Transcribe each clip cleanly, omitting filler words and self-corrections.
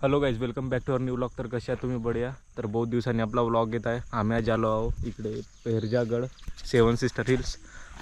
Hello guys, welcome back to our new vlog. तर कशा तुम्ही? बढिया. तर बहुत दिवसांनी आपला व्लॉग येत आहे. आम्ही आज आलो आहो इकडे पेहरजागड 7 सिस्टर हिल्स.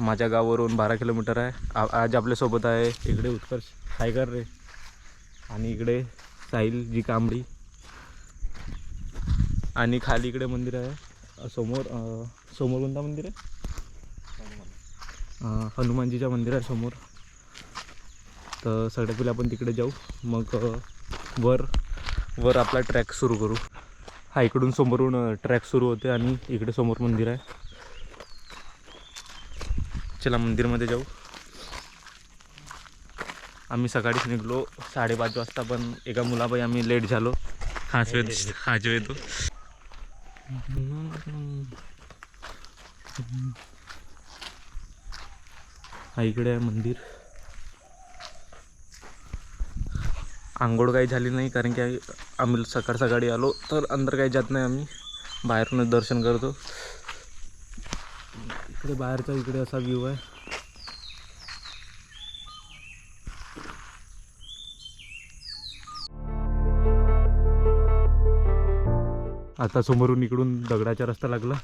माझ्या गावावरून 12 किलोमीटर आहे. आज आपल्यासोबत आहे इकडे उत्कर्ष टायगर रे, आणि इकडे साहिल जी कांबडी, आणि खाली इकडे मंदिर आहे. समोर कोणता मंदिर आहे? हनुमानजीच्या मंदिर आहे समोर. तर सगळ्यात पहिले आपण तिकडे जाऊ, मग वर आपला ट्रॅक सुरू करू. हा इकडून समोरून ट्रॅक सुरू होते आणि इकडे समोर मंदिर आहे. चला मंदिरमध्ये जाऊ. आम्ही सकाळीच निघलो 5:30 वाजता, पण एका मुलाबाई आम्ही लेट झालो. हा जो येतो. हा इकडे आहे मंदिर. आंघोळ काही झाली नाही, कारण की आम्ही सकाळी आलो, तर अंदर काही जात नाही. आम्ही बाहेरूनच दर्शन करतो. इकडे बाहेरचा इकडे असा व्ह्यू आहे. आता समोरून इकडून दगडाचा रस्ता लागला.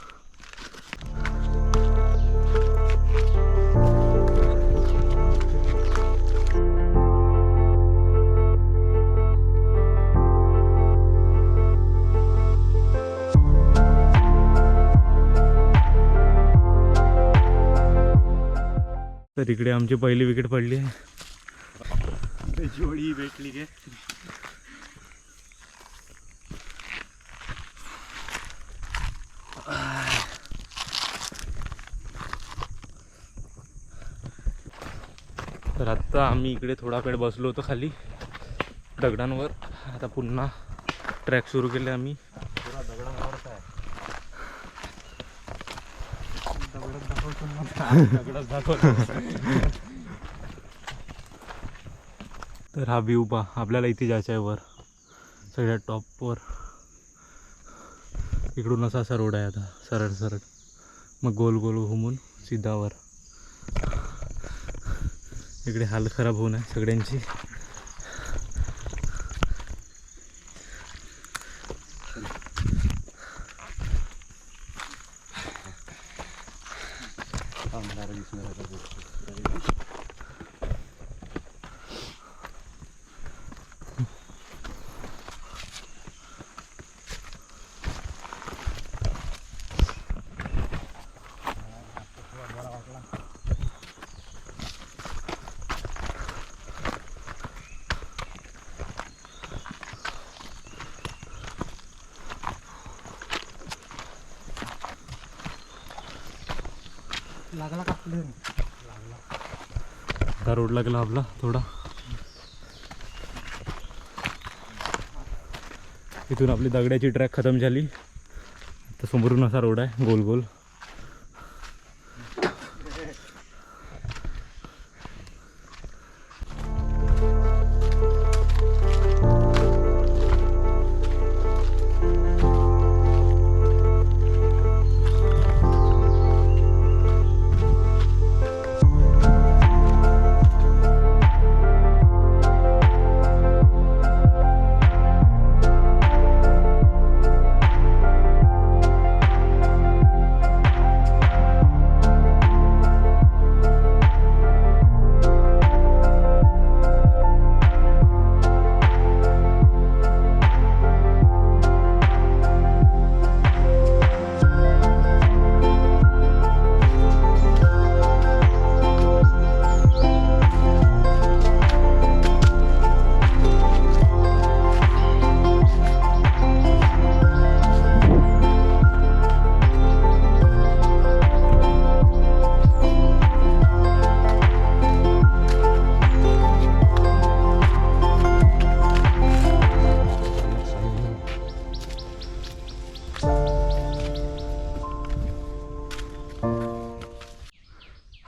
तर इकडे आमची पहिली विकेट पडली आहे. जोडी भेटली गे. तर आत्ता आम्ही इकडे थोडा वेळ बसलो होतो खाली दगडांवर. आता पुन्हा ट्रॅक सुरू केले आम्ही. तर हा व्ह्यू पहा. आपल्याला इथे जायचं आहे वर, सगळ्यात टॉपवर. इकडून असा रोड आहे आता सरळ, मग गोल घुमून सीधा वर. इकडे हाल खराब होऊन आहे सगळ्यांची. लागला का प्लेन? आता रोड लागला आपला थोडा. इथून आपली दगड्याची ट्रॅक खतम झाली. तर समोरून असा रोड आहे गोल.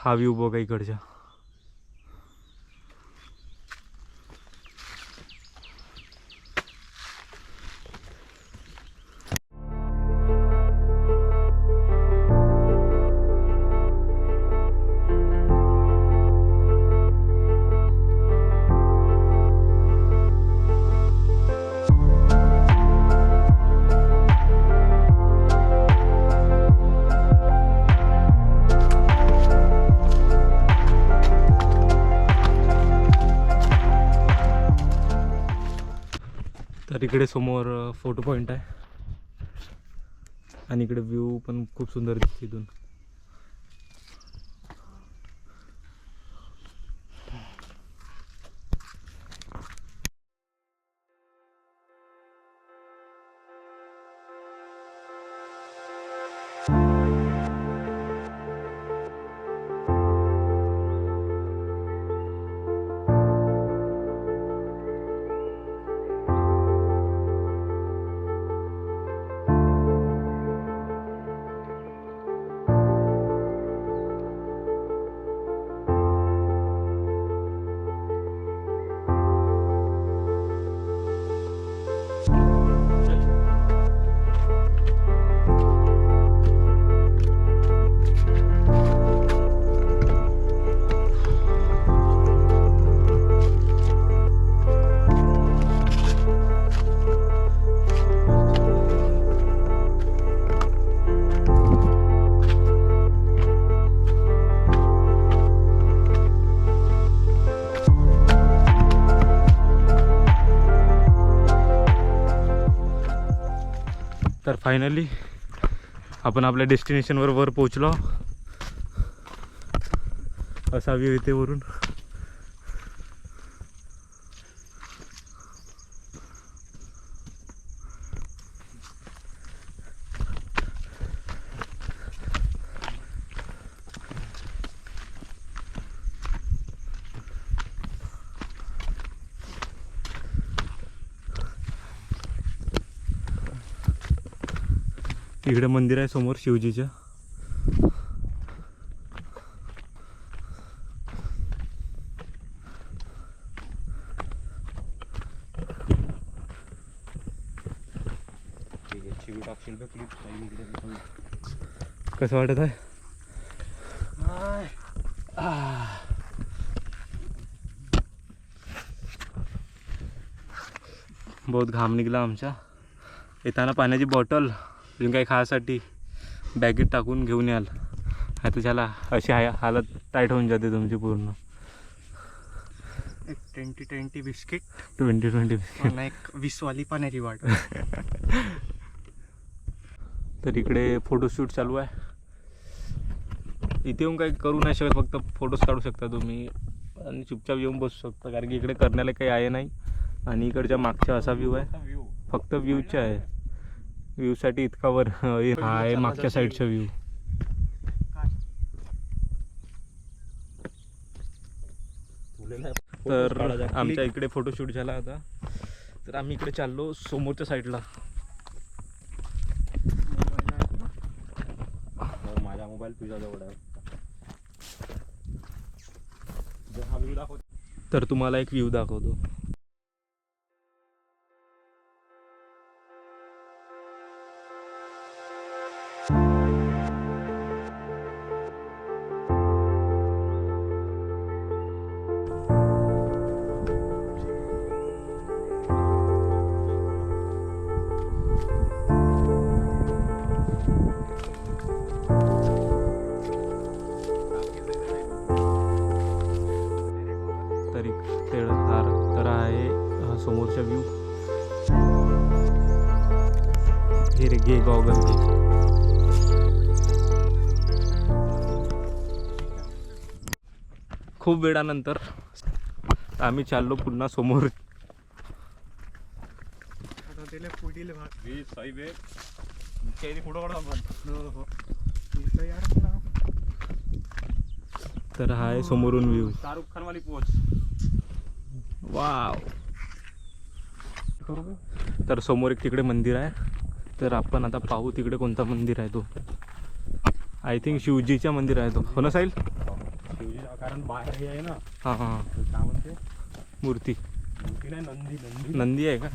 हा व्ह्यू बघा इकडच्या. तर इकडे समोर फोटो पॉईंट आहे आणि इकडे व्ह्यू पण खूप सुंदर दिसते इथून. तर फायनली आपण आपल्या डेस्टिनेशनवर वर पोहोचलो. असा व्ह्यू येते वरून. इकडे मंदिर आहे समोर शिवजीचं. कसं वाटत आहे? बहुत घाम निघला आमच्या. येताना पाण्याची बॉटल अजून काही खायसाठी बॅगेत टाकून घेऊन याल. आता त्याला अशी हालत टाईट होऊन जाते तुमची पूर्ण. एक 20-20 बिस्किट 20-20 बिस्किट आणि एक 20वाली पाण्याची वाट. तर इकडे फोटोशूट चालू आहे. इथे येऊन काही करू नाही शकत, फक्त फोटोज काढू शकता तुम्ही आणि चुपचाप येऊन बसू शकता, कारण की इकडे करण्याला काही आहे नाही. आणि इकडच्या मागचा असा व्ह्यू आहे, फक्त व्ह्यूचा आहे. व्ह्यूसाठी इतका वर हा आहे मागच्या साईडचा व्ह्यू. तर आमच्या इकडे फोटोशूट झाला आता. तर आम्ही इकडे चाललो समोरच्या साईडला. माझा मोबाईल तुझ्या जवळ आहे. तर तुम्हाला एक व्ह्यू दाखवतो. तर आहे समोरचा व्ह्यू. हे रे घे गॉगल घे. खूप वेळानंतर आम्ही चाललो पुन्हा समोर. पुढील भाग तर हा आहे समोरून व्ह्यू. शाहरुख खान वाली पोच. वाव. तर समोर एक तिकडे मंदिर आहे. तर आपण आता पाहू तिकडे कोणता मंदिर आहे तो. आय थिंक शिवजीचा मंदिर आहे तो, हो ना साहिल? शिवजी कारण बाहेर हे आहे ना. हां हां काय म्हणते मूर्ती. मूर्ती नाही, नंदी. नंदी नंदी आहे का?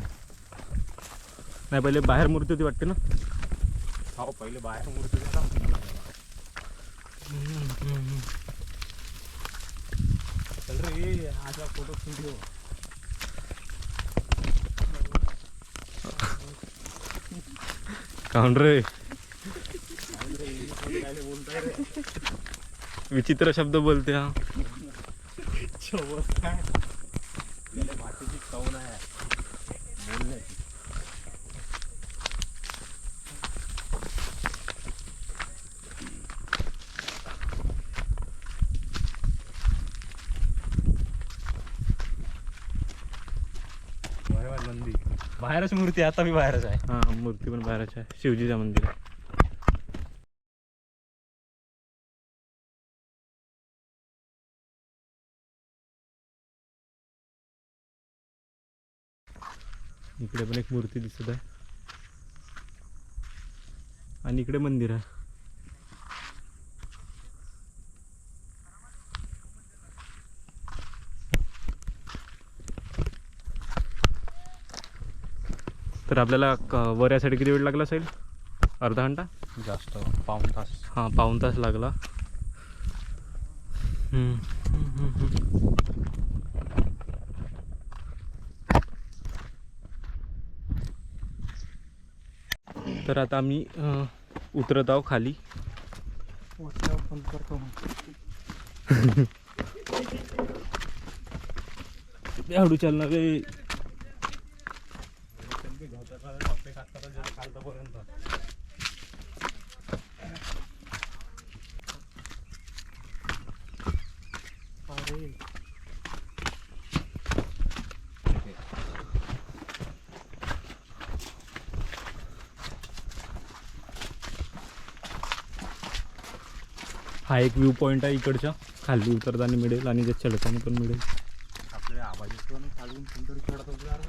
नाही, पहिले बाहेर मूर्ती होती वाटते ना. हो, पहिले बाहेर मूर्ती होती ना. चल रे, आजचा फोटो व्हिडिओ. काऊन रे विचित्र शब्द बोलते हा. भाषेची चव नाही बोलण्याची. बाहेरच मूर्ती आता मी बाहेरच आहे. हां मूर्ती पण बाहेरच आहे, शिवजीचं मंदिर आहे. इकडे पण एक मूर्ती दिसत आहे आणि इकडे मंदिर आहे. तर आपल्याला वर यासाठी किती वेळ लागला असेल? अर्धा घंटा? जास्त पाऊण तास. हां पाऊण तास लागला. तर आता आम्ही उतरत आहो खाली. हळू चालणार रे. हा एक व्ह्यू पॉईंट आहे इकडच्या, खाली उतरताना मिळेल आणि जे चढताना पण मिळेल. आपल्याला आवाज येतो आणि खालून कोणतरी खेळत होतं.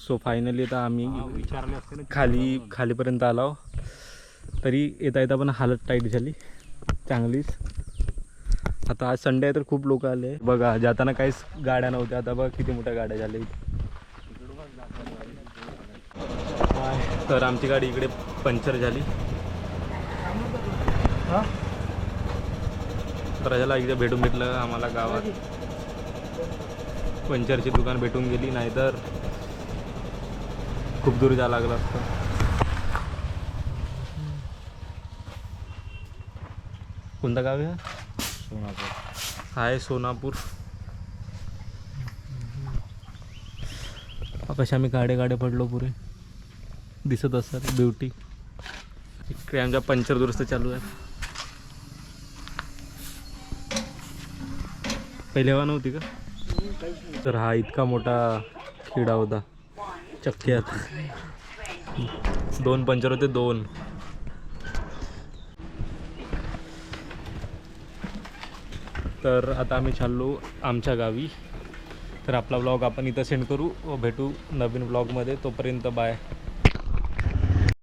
सो फायनली आता आम्ही विचारले असते ना खालीपर्यंत आलो. तरी येता येता पण हालत टाईट झाली चांगलीच. आता आज संडे आहे तर खूप लोक आले. बघा जाताना काहीच गाड्या नव्हत्या, आता बघा किती मोठ्या गाड्या झाल्या. तर आमची गाडी इकडे पंक्चर झाली. तर ह्याला इकडे भेटून भेटलं आम्हाला गावात. पंक्चरची दुकान भेटून गेली, नाहीतर खूप दूर जावं लागलं असतं. कोणतं गाव आहे? सोनापूर. हा आहे सोनापूर. कशा आम्ही गाडे पडलो पुरे, दिसत असतात ब्युटी. इकडे आमच्या पंक्चर दुरुस्त चालू आहे. पहिले हवा नव्हती का? तर हा इतका मोठा खिडा होता चक्क्यात. 2 पंक्चर होते, 2. तर आता आम्ही चाललो आमच्या गावी. तर आपला ब्लॉग आपण इथं सेंड करू व भेटू नवीन ब्लॉगमध्ये. तोपर्यंत बाय.